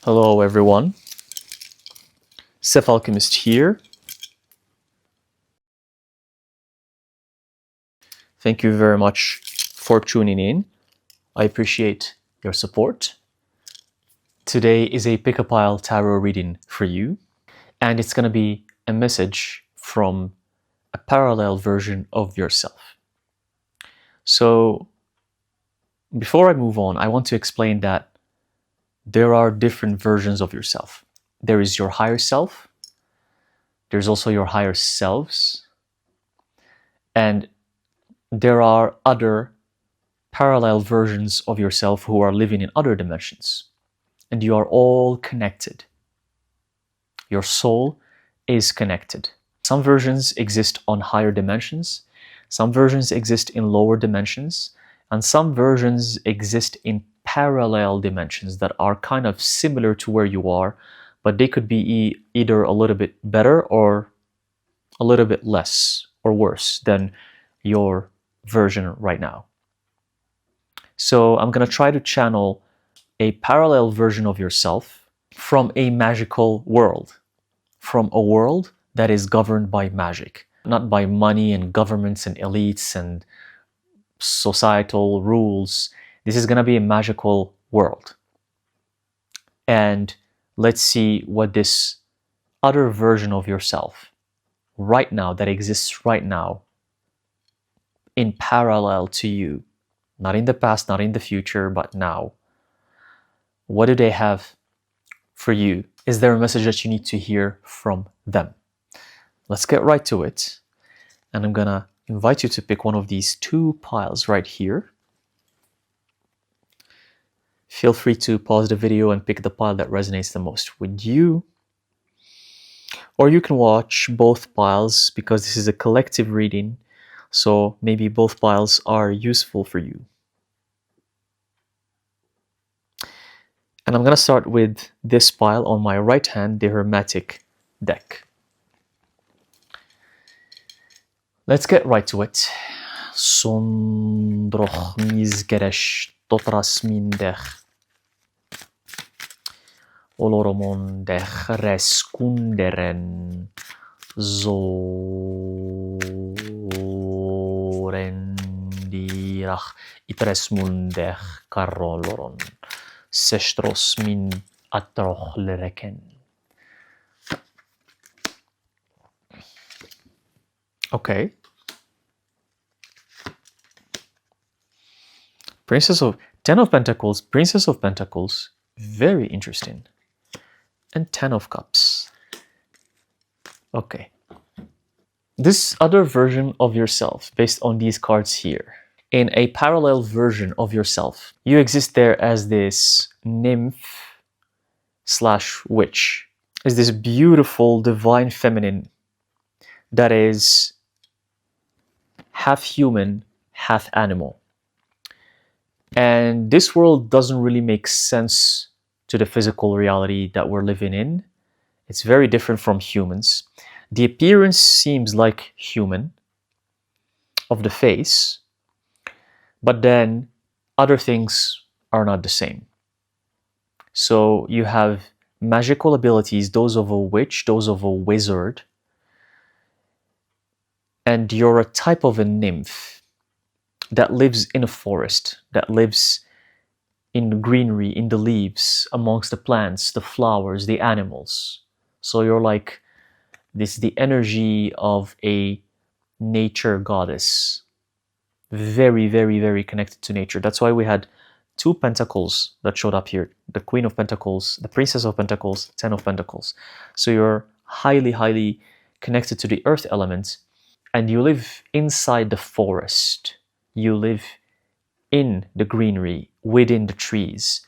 Hello everyone, Alchemist here. Thank you very much for tuning in. I appreciate your support. Today is a pick a pile tarot reading for you, and it's going to be a message from a parallel version of yourself. So before I move on, I want to explain that there are different versions of yourself. There is your higher self, there's also your higher selves, and there are other parallel versions of yourself who are living in other dimensions. And you are all connected. Your soul is connected. Some versions exist on higher dimensions, some versions exist in lower dimensions, and some versions exist in parallel dimensions that are kind of similar to where you are, but they could be either a little bit better or a little bit less or worse than your version right now. So I'm going to try to channel a parallel version of yourself from a magical world, from a world that is governed by magic, not by money and governments and elites and societal rules. This is going to be a magical world. And let's see what this other version of yourself right now, that exists right now, in parallel to you, not in the past, not in the future, but now. What do they have for you? Is there a message that you need to hear from them? Let's get right to it. And I'm gonna invite you to pick one of these two piles right here. Feel free to pause the video and pick the pile that resonates the most with you. Or you can watch both piles because this is a collective reading, so maybe both piles are useful for you. And I'm going to start with this pile on my right hand, the Hermetic deck. Let's get right to it. Sondroch mizgeresh totras mindech. Oloromon dech reskunderen zorendirach itresmundech karoloron. Sestros min atroch lereken. Okay. Ten of Pentacles, Princess of Pentacles, very interesting. And Ten of Cups. Okay. This other version of yourself, based on these cards here, in a parallel version of yourself, you exist there as this nymph / witch, is this beautiful divine feminine that is half human, half animal. And this world doesn't really make sense to the physical reality that we're living in. It's very different from humans. The appearance seems like human of the face, but then other things are not the same. So you have magical abilities, those of a witch, those of a wizard, and you're a type of a nymph that lives in a forest, that lives in the greenery, in the leaves, amongst the plants, the flowers, the animals. So you're like the energy of a nature goddess. Very, very, very connected to nature. That's why we had two pentacles that showed up here. The Queen of Pentacles, the Princess of Pentacles, Ten of Pentacles. So you're highly, highly connected to the earth element, and you live inside the forest. You live in the greenery, within the trees,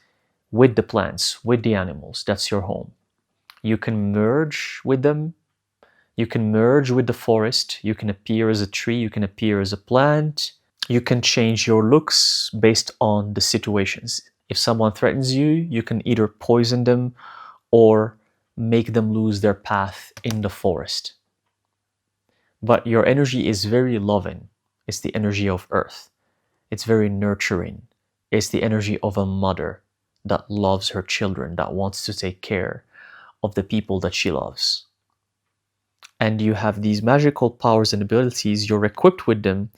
with the plants, with the animals. That's your home. You can merge with them. You can merge with the forest. You can appear as a tree. You can appear as a plant. You can change your looks based on the situations. If someone threatens you, you can either poison them or make them lose their path in the forest. But your energy is very loving. It's the energy of earth. It's very nurturing. It's the energy of a mother. that loves her children, that wants to take care of the people that she loves. And you have these magical powers and abilities, you're equipped with them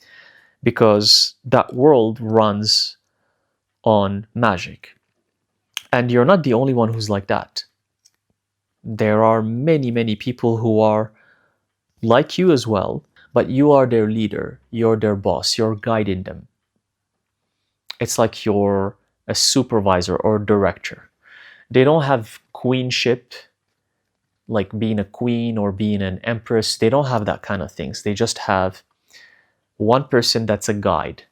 because that world runs on magic. And you're not the only one who's like that. There are many, many people who are like you as well, but you are their leader, you're their boss, you're guiding them. It's like you're a supervisor or director. They don't have queenship, like being a queen or being an empress. They don't have that kind of things. They just have one person that's a guide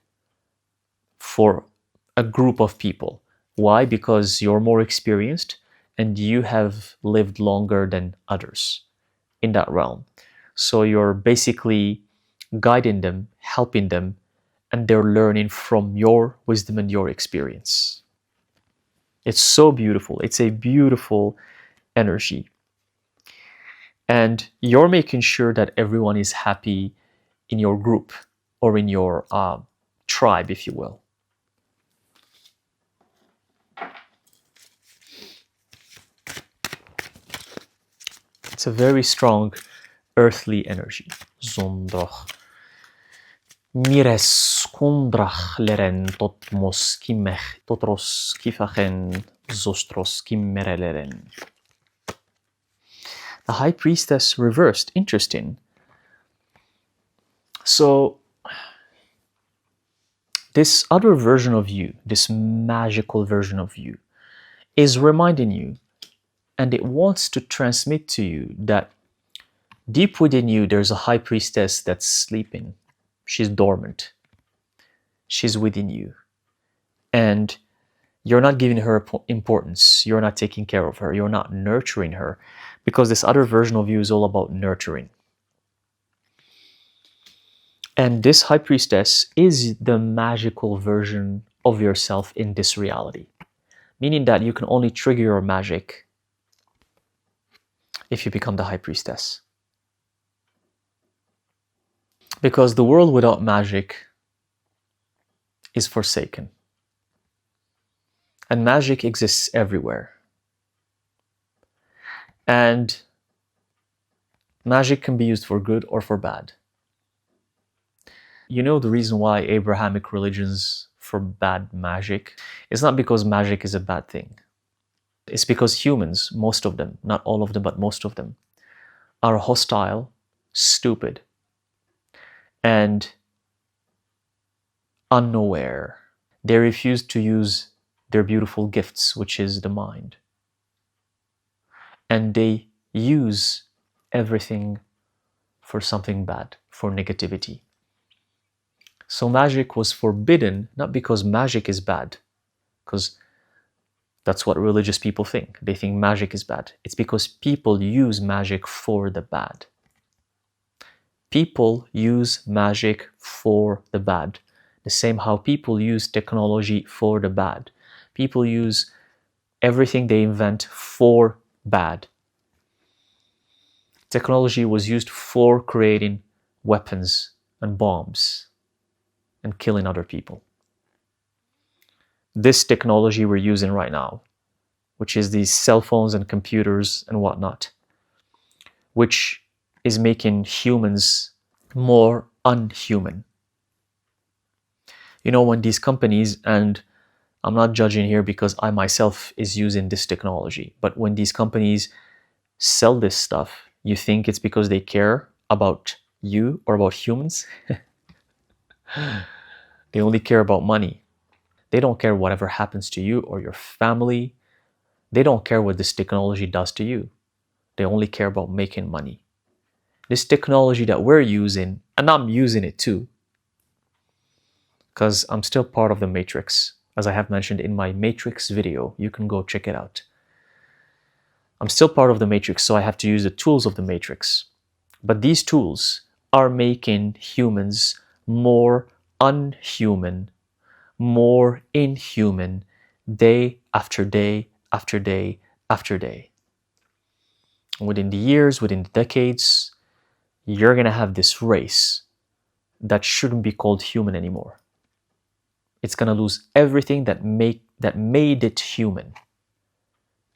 for a group of people. Why? Because you're more experienced and you have lived longer than others in that realm. So you're basically guiding them, helping them, and they're learning from your wisdom and your experience. It's so beautiful. It's a beautiful energy. And you're making sure that everyone is happy in your group or in your tribe, if you will. It's a very strong earthly energy. Zondrach. Mires kundrach leren totmos kimech totros kifachen zostros kimmereleren. The High Priestess reversed. Interesting. So this other version of you, this magical version of you, is reminding you, and it wants to transmit to you that deep within you there's a High Priestess that's sleeping. She's dormant. She's within you. And you're not giving her importance. You're not taking care of her. You're not nurturing her. Because this other version of you is all about nurturing. And this High Priestess is the magical version of yourself in this reality. Meaning that you can only trigger your magic if you become the High Priestess. Because the world without magic is forsaken. And magic exists everywhere. And magic can be used for good or for bad. You know the reason why Abrahamic religions forbade magic? It's not because magic is a bad thing. It's because humans, most of them, not all of them, but most of them, are hostile, stupid, and unaware. They refuse to use their beautiful gifts, which is the mind. And they use everything for something bad, for negativity. So magic was forbidden, not because magic is bad, because that's what religious people think. They think magic is bad. It's because people use magic for the bad. People use magic for the bad. The same how people use technology for the bad. People use everything they invent for bad. Technology was used for creating weapons and bombs and killing other people. This technology we're using right now, which is these cell phones and computers and whatnot, which is making humans more unhuman. You know, when these companies, and I'm not judging here because I myself is using this technology, but when these companies sell this stuff, you think it's because they care about you or about humans? They only care about money. They don't care whatever happens to you or your family. They don't care what this technology does to you. They only care about making money. This technology that we're using, and I'm using it too, because I'm still part of the Matrix. As I have mentioned in my Matrix video, you can go check it out. I'm still part of the Matrix, so I have to use the tools of the Matrix. But these tools are making humans more unhuman, more inhuman, day after day after day after day. Within the years, within the decades, you're going to have this race that shouldn't be called human anymore. It's going to lose everything that made it human.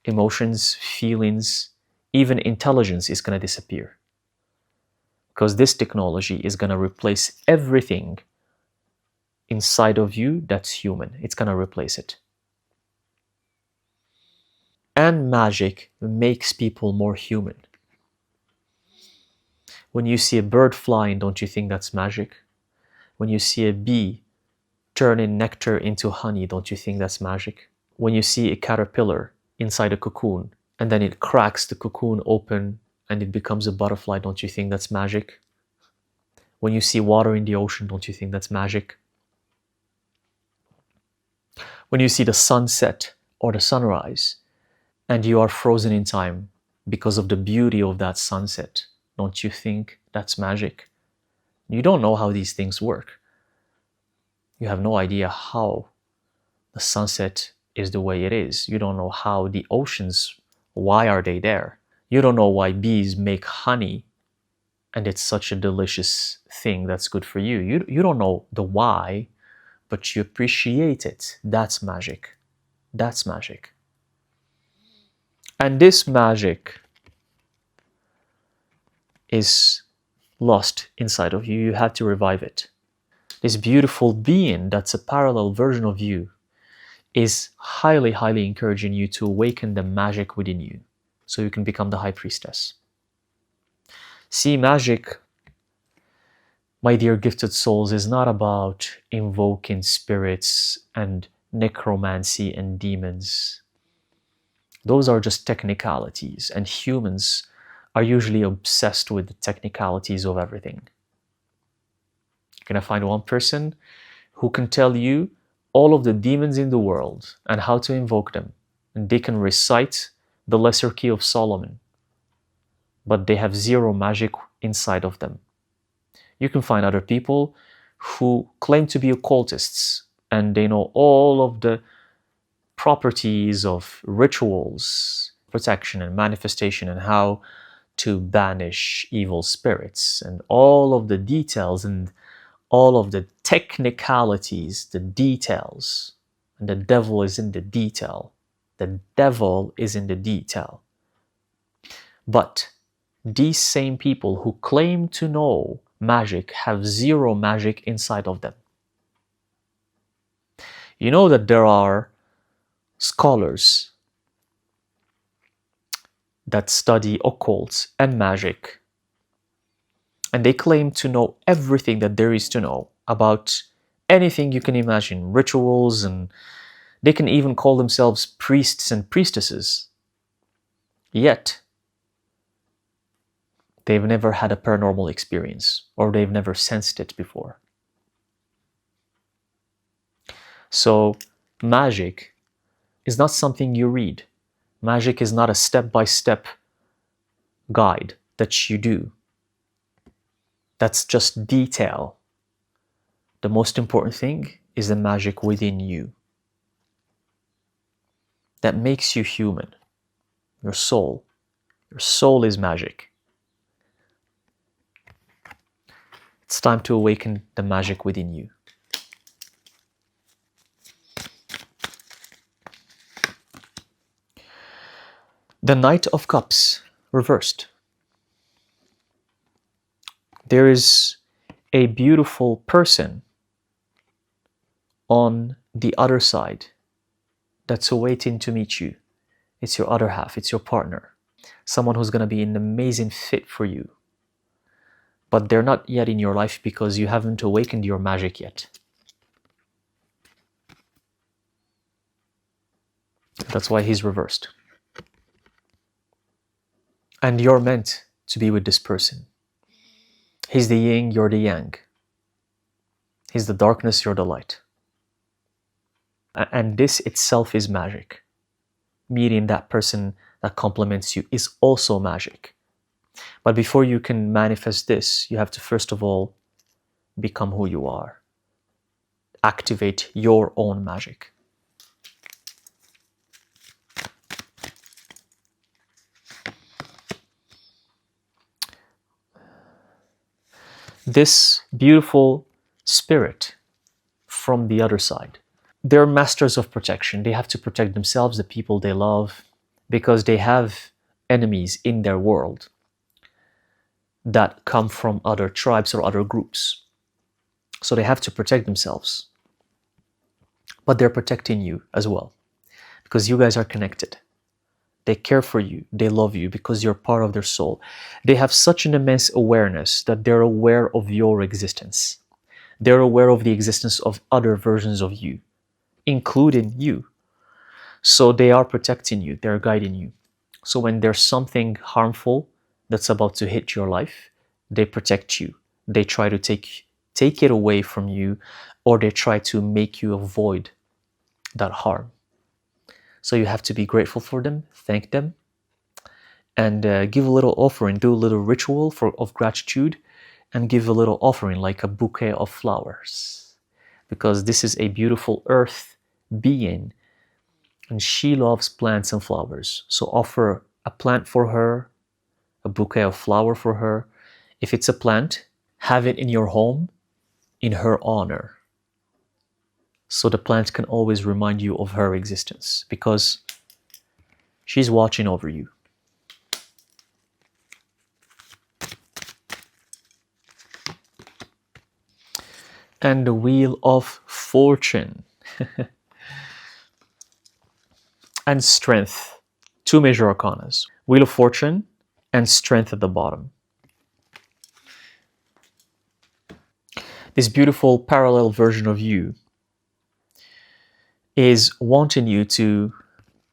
Emotions, feelings, even intelligence is going to disappear. Because this technology is going to replace everything inside of you that's human. It's going to replace it. And magic makes people more human. When you see a bird flying, don't you think that's magic? When you see a bee turning nectar into honey, don't you think that's magic? When you see a caterpillar inside a cocoon and then it cracks the cocoon open and it becomes a butterfly, don't you think that's magic? When you see water in the ocean, don't you think that's magic? When you see the sunset or the sunrise and you are frozen in time because of the beauty of that sunset, don't you think that's magic? You don't know how these things work. You have no idea how the sunset is the way it is. You don't know how the oceans, why are they there? You don't know why bees make honey and it's such a delicious thing that's good for you. You don't know the why, but you appreciate it. That's magic. That's magic. And this magic is lost inside of you. You have to revive it. This beautiful being that's a parallel version of you is highly, highly encouraging you to awaken the magic within you so you can become the high priestess. See, magic, my dear gifted souls, is not about invoking spirits and necromancy and demons. Those are just technicalities, and humans are usually obsessed with the technicalities of everything. You're going to find one person who can tell you all of the demons in the world and how to invoke them, and they can recite the Lesser Key of Solomon, but they have zero magic inside of them. You can find other people who claim to be occultists and they know all of the properties of rituals, protection and manifestation, and how to banish evil spirits, and all of the details and all of the technicalities, the details. And the devil is in the detail. The devil is in the detail. But these same people who claim to know magic have zero magic inside of them. You know that there are scholars that study occult and magic, and they claim to know everything that there is to know about anything you can imagine, rituals, and they can even call themselves priests and priestesses. Yet, they've never had a paranormal experience, or they've never sensed it before. So, magic is not something you read. Magic is not a step-by-step guide that you do. That's just detail. The most important thing is the magic within you that makes you human. Your soul. Your soul is magic. It's time to awaken the magic within you. The Knight of Cups, reversed. There is a beautiful person on the other side that's waiting to meet you. It's your other half, it's your partner. Someone who's going to be an amazing fit for you. But they're not yet in your life because you haven't awakened your magic yet. That's why he's reversed. And you're meant to be with this person. He's the yin, you're the yang. He's the darkness, you're the light. And this itself is magic. Meeting that person that complements you is also magic. But before you can manifest this, you have to first of all become who you are. Activate your own magic. This beautiful spirit from the other side. They're masters of protection. They have to protect themselves, the people they love, because they have enemies in their world that come from other tribes or other groups. So they have to protect themselves. But they're protecting you as well, because you guys are connected. They care for you. They love you because you're part of their soul. They have such an immense awareness that they're aware of your existence. They're aware of the existence of other versions of you, including you. So they are protecting you. They're guiding you. So when there's something harmful that's about to hit your life, they protect you. They try to take it away from you, or they try to make you avoid that harm. So you have to be grateful for them, thank them, and give a little offering, do a little ritual of gratitude, and give a little offering like a bouquet of flowers. Because this is a beautiful earth being, and she loves plants and flowers. So offer a plant for her, a bouquet of flower for her. If it's a plant, have it in your home in her honor. So the plant can always remind you of her existence, because she's watching over you. And the Wheel of Fortune. And Strength. Two major arcanas. Wheel of Fortune and Strength at the bottom. This beautiful parallel version of you is wanting you to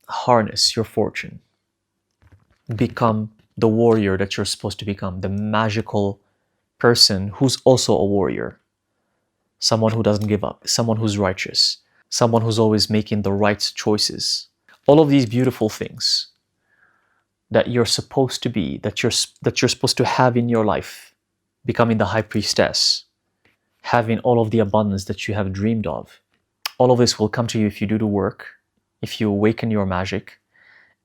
harness your fortune. Become the warrior that you're supposed to become. The magical person who's also a warrior. Someone who doesn't give up. Someone who's righteous. Someone who's always making the right choices. All of these beautiful things that you're supposed to be, that you're supposed to have in your life. Becoming the high priestess. Having all of the abundance that you have dreamed of. All of this will come to you if you do the work, if you awaken your magic,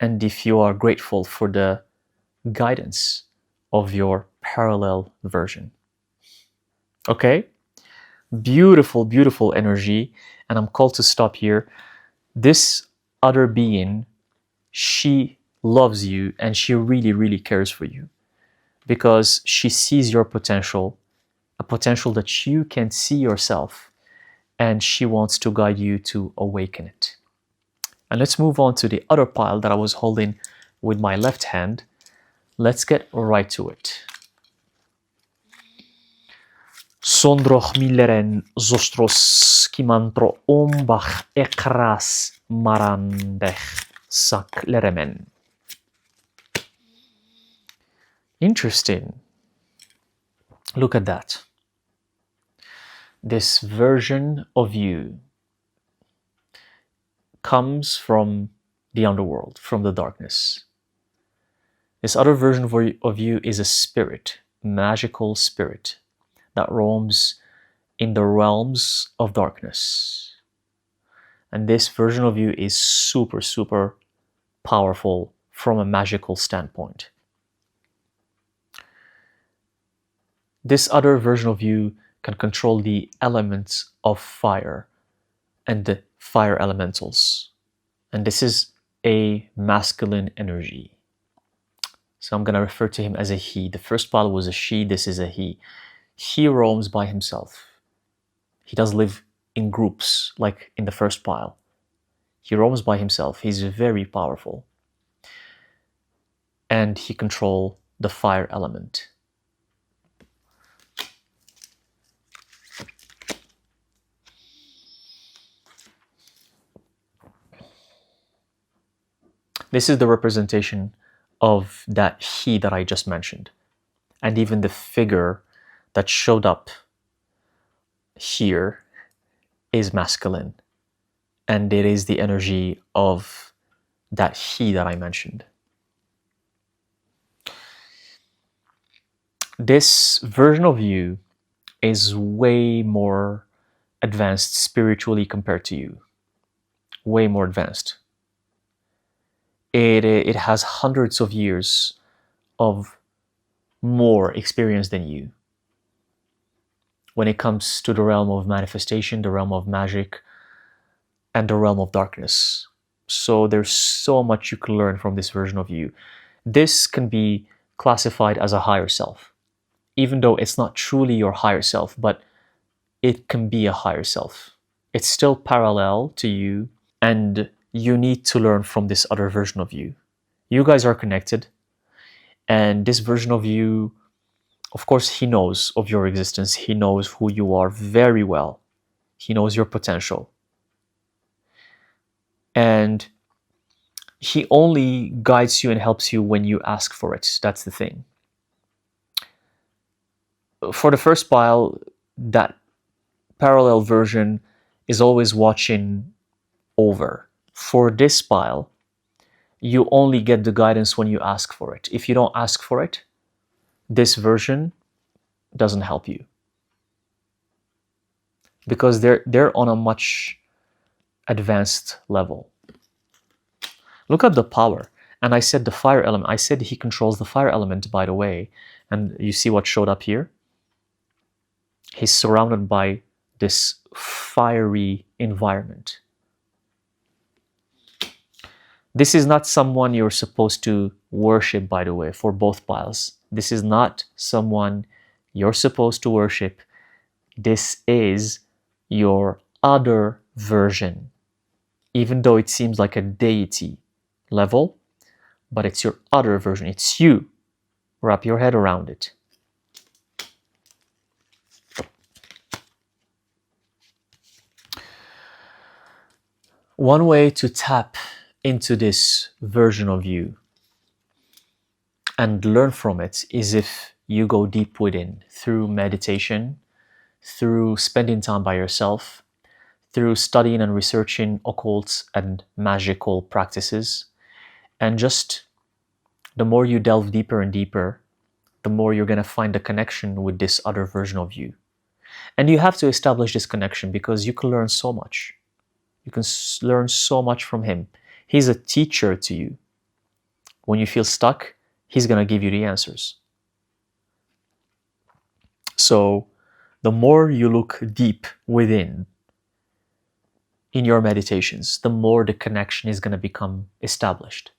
and if you are grateful for the guidance of your parallel version. Okay? Beautiful, beautiful energy, and I'm called to stop here. This other being, she loves you and she really, really cares for you because she sees your potential, a potential that you can't see yourself, and she wants to guide you to awaken it. And let's move on to the other pile that I was holding with my left hand. Let's get right to it. Sondroch milleren zostros kimantro ombach ekras marandech sak leremen. Interesting. Look at that. This version of you comes from the underworld, from the darkness. This other version of you is a spirit, magical spirit, that roams in the realms of darkness. And this version of you is super, super powerful from a magical standpoint. This other version of you can control the elements of fire and the fire elementals. And this is a masculine energy. So I'm going to refer to him as a he. The first pile was a she, this is a he. He roams by himself. He doesn't live in groups like in the first pile. He roams by himself. He's very powerful. And he controls the fire element. This is the representation of that he that I just mentioned. And even the figure that showed up here is masculine. And it is the energy of that he that I mentioned. This version of you is way more advanced spiritually compared to you. Way more advanced. It has hundreds of years of more experience than you. when it comes to the realm of manifestation, the realm of magic, and the realm of darkness. So there's so much you can learn from this version of you. This can be classified as a higher self, even though it's not truly your higher self, but it can be a higher self. It's still parallel to you, and you need to learn from this other version of you. You guys are connected, and this version of you, of course, he knows of your existence. He knows who you are very well. He knows your potential. And he only guides you and helps you when you ask for it. That's the thing. For the first pile, that parallel version is always watching over. For this pile, you only get the guidance when you ask for it. If you don't ask for it, this version doesn't help you. Because they're on a much advanced level. Look at the power. And I said the fire element. I said he controls the fire element, by the way. And you see what showed up here? He's surrounded by this fiery environment. This is not someone you're supposed to worship, by the way, for both piles. This is not someone you're supposed to worship. This is your other version. Even though it seems like a deity level, but it's your other version. It's you. Wrap your head around it. One way to tap into this version of you and learn from it is if you go deep within through meditation, through spending time by yourself, through studying and researching occult and magical practices. And just the more you delve deeper and deeper, the more you're going to find a connection with this other version of you. And you have to establish this connection because you can learn so much. You can learn so much from him. He's a teacher to you. When you feel stuck, he's going to give you the answers. So the more you look deep within in your meditations, the more the connection is going to become established.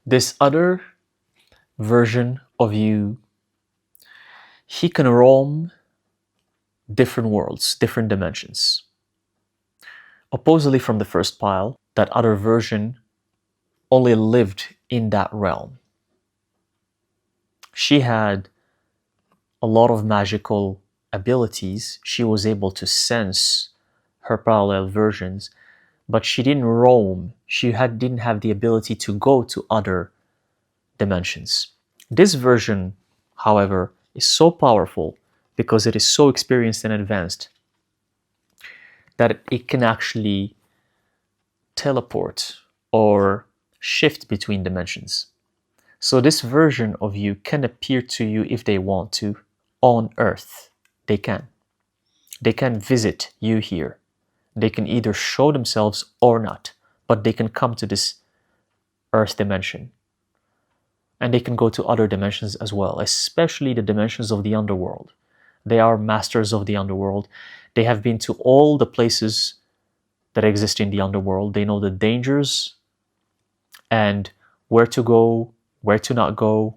This other version of you, he can roam different worlds, different dimensions. Oppositely from the first pile, that other version only lived in that realm. She had a lot of magical abilities. She was able to sense her parallel versions, but she didn't roam. She didn't have the ability to go to other dimensions. This version, however, is so powerful because it is so experienced and advanced that it can actually teleport or shift between dimensions. So this version of you can appear to you if they want to on Earth. They can. They can visit you here. They can either show themselves or not, but they can come to this Earth dimension. And they can go to other dimensions as well, especially the dimensions of the underworld. They are masters of the underworld. They have been to all the places that exist in the underworld. They know the dangers and where to go, where to not go.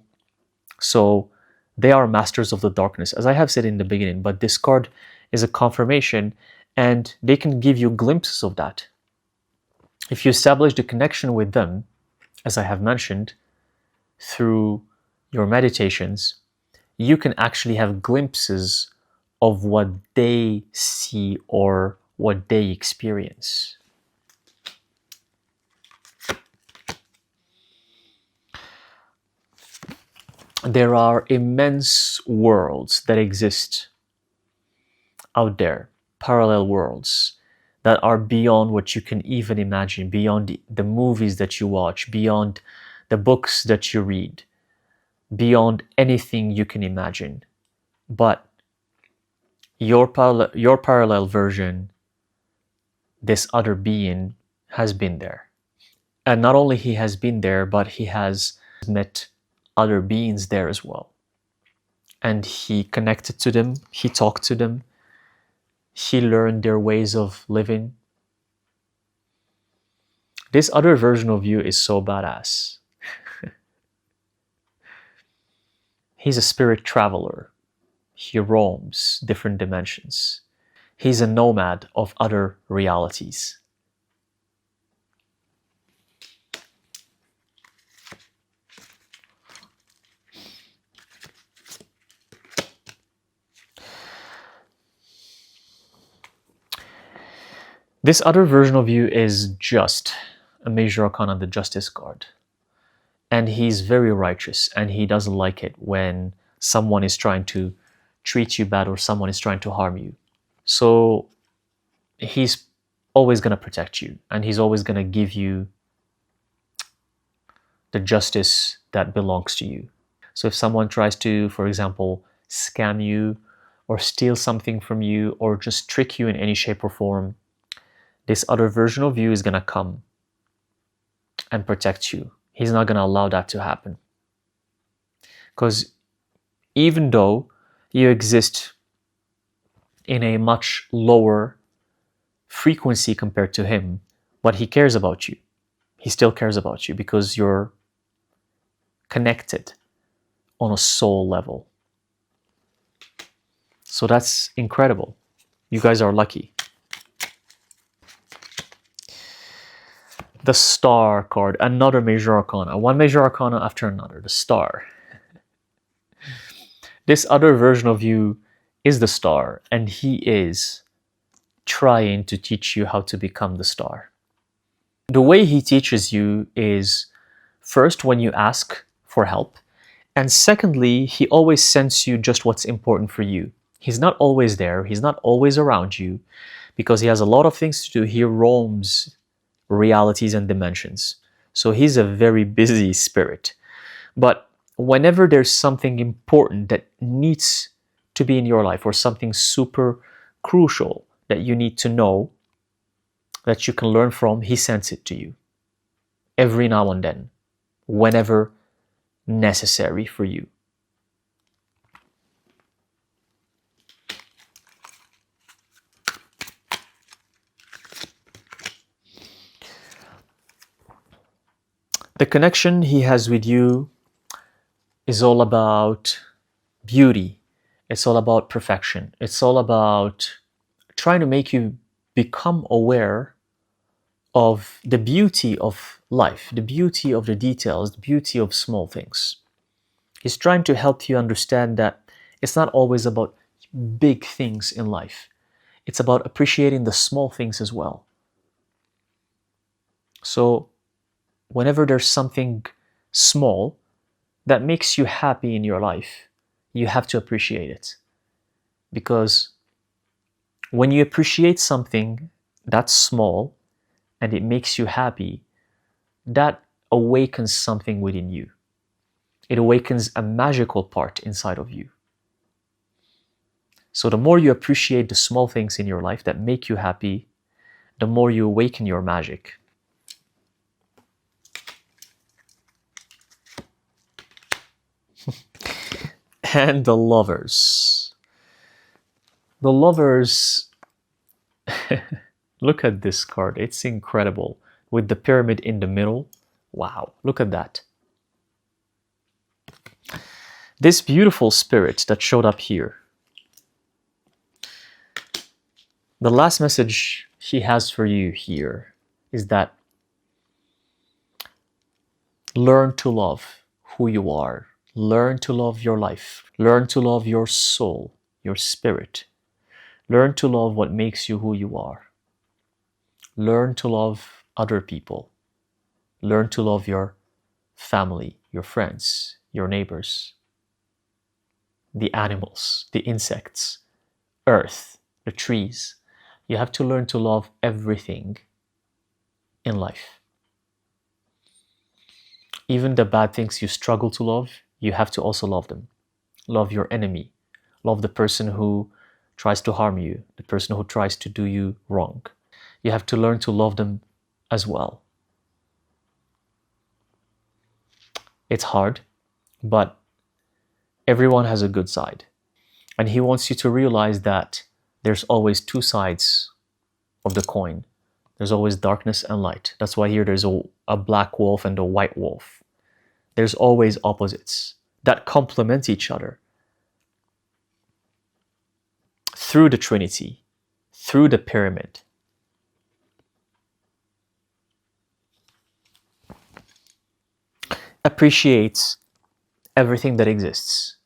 So they are masters of the darkness, as I have said in the beginning, but this card is a confirmation and they can give you glimpses of that. If you establish the connection with them, as I have mentioned, through your meditations, you can actually have glimpses of what they see or what they experience. There are immense worlds that exist out there, parallel worlds that are beyond what you can even imagine, beyond the movies that you watch, beyond the books that you read, beyond anything you can imagine. But your parallel version, this other being, has been there. And not only he has been there, but he has met other beings there as well. And he connected to them, he talked to them, he learned their ways of living. This other version of you is so badass. He's a spirit traveler. He roams different dimensions. He's a nomad of other realities. This other version of you is just a major arcana, the Justice card. And he's very righteous, and he doesn't like it when someone is trying to treat you bad or someone is trying to harm you. So he's always going to protect you, and he's always going to give you the justice that belongs to you. So if someone tries to, for example, scam you or steal something from you or just trick you in any shape or form, this other version of you is going to come and protect you. He's not going to allow that to happen. Because even though you exist in a much lower frequency compared to him, but he cares about you. He still cares about you because you're connected on a soul level. So that's incredible. You guys are lucky. The Star card, another major arcana. One major arcana after another, the Star. This other version of you is the Star, and he is trying to teach you how to become the Star. The way he teaches you is first when you ask for help, and secondly, he always sends you just what's important for you. He's not always there, he's not always around you, because he has a lot of things to do. He roams realities and dimensions. So he's a very busy spirit. But whenever there's something important that needs to be in your life or something super crucial that you need to know, that you can learn from, he sends it to you. Every now and then, whenever necessary for you. The connection he has with you is all about beauty. It's all about perfection. It's all about trying to make you become aware of the beauty of life, the beauty of the details, the beauty of small things. He's trying to help you understand that it's not always about big things in life. It's about appreciating the small things as well. So whenever there's something small that makes you happy in your life, you have to appreciate it. Because when you appreciate something that's small and it makes you happy, that awakens something within you. It awakens a magical part inside of you. So the more you appreciate the small things in your life that make you happy, the more you awaken your magic. And the Lovers. The Lovers, look at this card. It's incredible. With the pyramid in the middle. Wow, look at that. This beautiful spirit that showed up here. The last message he has for you here is that learn to love who you are. Learn to love your life. Learn to love your soul, your spirit. Learn to love what makes you who you are. Learn to love other people. Learn to love your family, your friends, your neighbors, the animals, the insects, earth, the trees. You have to learn to love everything in life. Even the bad things you struggle to love, you have to also love them. Love your enemy. Love the person who tries to harm you, the person who tries to do you wrong. You have to learn to love them as well. It's hard. But everyone has a good side. And he wants you to realize that there's always two sides of the coin. There's always darkness and light. That's why here there's a black wolf and a white wolf. There's always opposites that complement each other through the Trinity, through the pyramid. Appreciate everything that exists,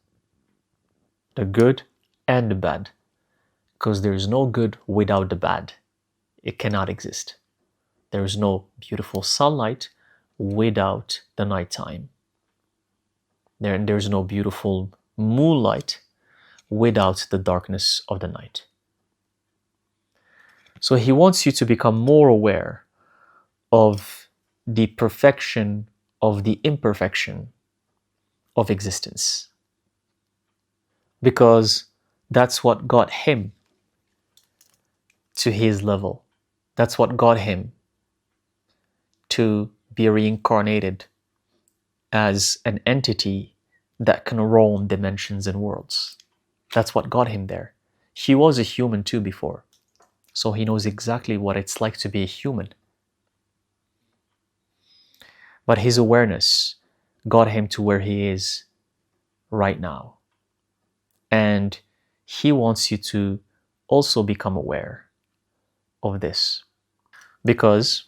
the good and the bad, because there is no good without the bad. It cannot exist. There is no beautiful sunlight without the nighttime. There's no beautiful moonlight without the darkness of the night. So he wants you to become more aware of the perfection of the imperfection of existence, because that's what got him to his level. That's what got him to be reincarnated as an entity that can roam dimensions and worlds. That's what got him there. He was a human too before, so he knows exactly what it's like to be a human. But his awareness got him to where he is right now. And he wants you to also become aware of this, because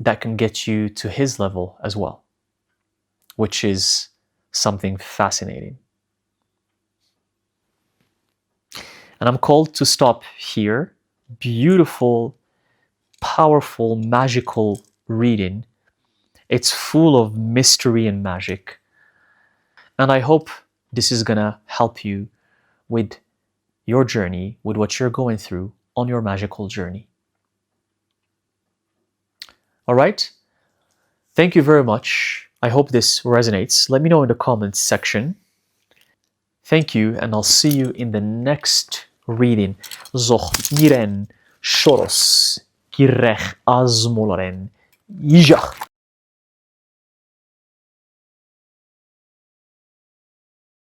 that can get you to his level as well, which is something fascinating. And I'm called to stop here. Beautiful, powerful, magical reading. It's full of mystery and magic. And I hope this is gonna help you with your journey, with what you're going through on your magical journey. All right? Thank you very much. I hope this resonates. Let me know in the comments section. Thank you, and I'll see you in the next reading. Zoch iren shoros kirech azmoloren. Yijach.